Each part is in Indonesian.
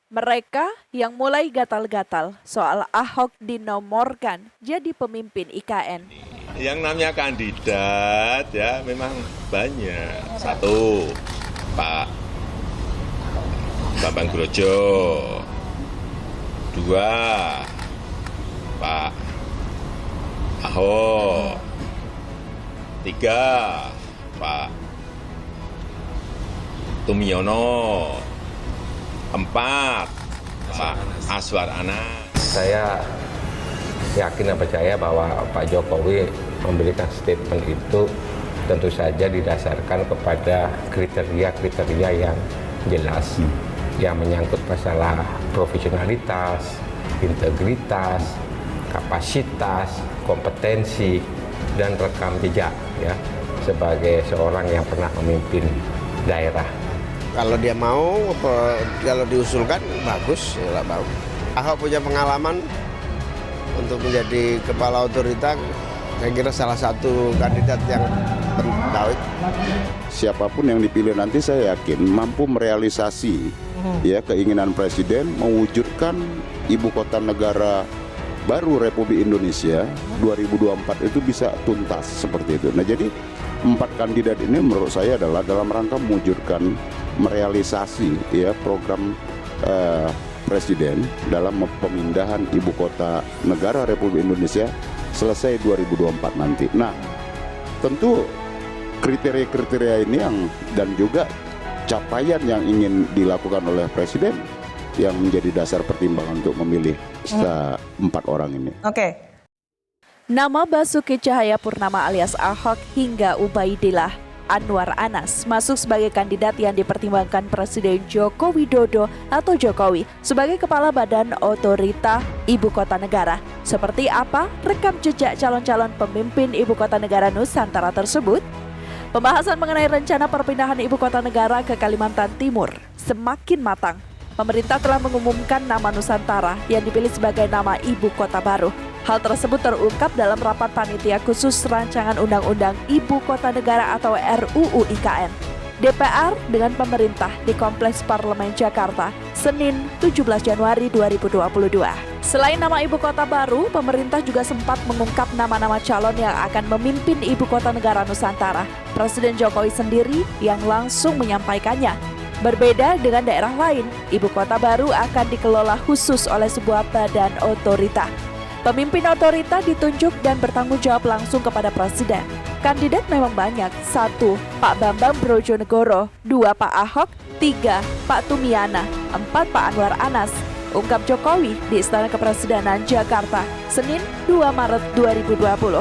Mereka yang mulai gatal-gatal soal Ahok dinomorkan jadi pemimpin IKN. Yang namanya kandidat ya memang banyak. Satu, Pak Bambang Brojo. Dua, Pak Ahok. Tiga, Pak Tumiono. Empat, Pak Aswar Anas. Saya yakin dan percaya bahwa Pak Jokowi memberikan statement itu tentu saja didasarkan kepada kriteria-kriteria yang jelas yang menyangkut masalah profesionalitas, integritas, kapasitas, kompetensi, dan rekam jejak ya sebagai seorang yang pernah memimpin daerah. Kalau dia mau, kalau diusulkan bagus, ya bagus. Ahok punya pengalaman untuk menjadi kepala otorita, saya kira salah satu kandidat yang tahu. Siapapun yang dipilih nanti saya yakin mampu merealisasi ya keinginan presiden mewujudkan ibu kota negara baru Republik Indonesia 2024 itu bisa tuntas seperti itu. Nah jadi 4 kandidat ini menurut saya adalah dalam rangka mewujudkan merealisasi ya program presiden dalam pemindahan ibu kota negara Republik Indonesia selesai 2024 nanti. Nah, tentu kriteria-kriteria ini dan juga capaian yang ingin dilakukan oleh presiden yang menjadi dasar pertimbangan untuk memilih 4 orang ini. Oke. Nama Basuki Cahayapurnama alias Ahok hingga Ubaidillah Anwar Anas masuk sebagai kandidat yang dipertimbangkan Presiden Joko Widodo atau Jokowi sebagai Kepala Badan Otorita Ibu Kota Negara. Seperti apa rekam jejak calon-calon pemimpin Ibu Kota Negara Nusantara tersebut? Pembahasan mengenai rencana perpindahan Ibu Kota Negara ke Kalimantan Timur semakin matang. Pemerintah telah mengumumkan nama Nusantara yang dipilih sebagai nama Ibu Kota baru. Hal tersebut terungkap dalam rapat panitia khusus rancangan Undang-Undang Ibu Kota Negara atau RUU IKN. DPR dengan pemerintah di Kompleks Parlemen Jakarta, Senin 17 Januari 2022. Selain nama Ibu Kota baru, pemerintah juga sempat mengungkap nama-nama calon yang akan memimpin Ibu Kota Negara Nusantara. Presiden Jokowi sendiri yang langsung menyampaikannya. Berbeda dengan daerah lain, Ibu Kota baru akan dikelola khusus oleh sebuah badan otorita. Pemimpin otorita ditunjuk dan bertanggung jawab langsung kepada Presiden. Kandidat memang banyak. 1. Pak Bambang Brojonegoro. 2. Pak Ahok. 3. Pak Tumiana. 4. Pak Anwar Anas. Ungkap Jokowi di Istana Kepresidenan Jakarta, Senin 2 Maret 2020.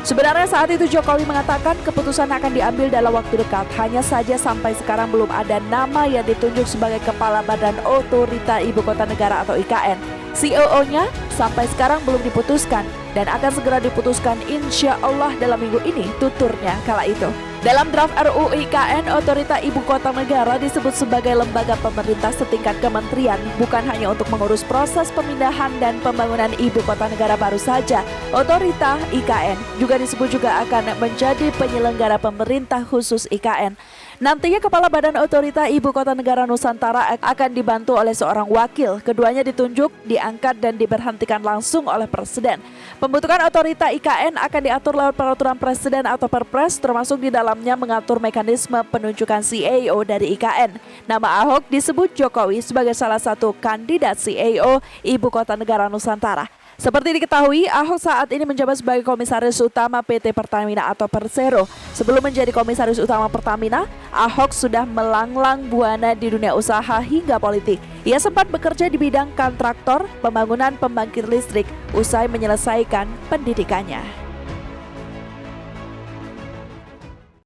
Sebenarnya saat itu Jokowi mengatakan keputusan akan diambil dalam waktu dekat. Hanya saja sampai sekarang belum ada nama yang ditunjuk sebagai Kepala Badan Otorita Ibu Kota Negara atau IKN. COO-nya sampai sekarang belum diputuskan dan akan segera diputuskan insya Allah dalam minggu ini, tuturnya kala itu. Dalam draft RUU IKN, Otorita Ibu Kota Negara disebut sebagai lembaga pemerintah setingkat kementerian, bukan hanya untuk mengurus proses pemindahan dan pembangunan Ibu Kota Negara baru saja. Otorita IKN juga disebut juga akan menjadi penyelenggara pemerintah khusus IKN. Nantinya Kepala Badan Otorita Ibu Kota Negara Nusantara akan dibantu oleh seorang wakil. Keduanya ditunjuk, diangkat, dan diberhentikan langsung oleh Presiden. Pembentukan Otorita IKN akan diatur lewat peraturan Presiden atau Perpres, termasuk di dalamnya mengatur mekanisme penunjukan CAO dari IKN. Nama Ahok disebut Jokowi sebagai salah satu kandidat CAO Ibu Kota Negara Nusantara. Seperti diketahui, Ahok saat ini menjabat sebagai Komisaris Utama PT Pertamina atau Persero. Sebelum menjadi Komisaris Utama Pertamina, Ahok sudah melanglang buana di dunia usaha hingga politik. Ia sempat bekerja di bidang kontraktor, pembangunan pembangkit listrik, usai menyelesaikan pendidikannya.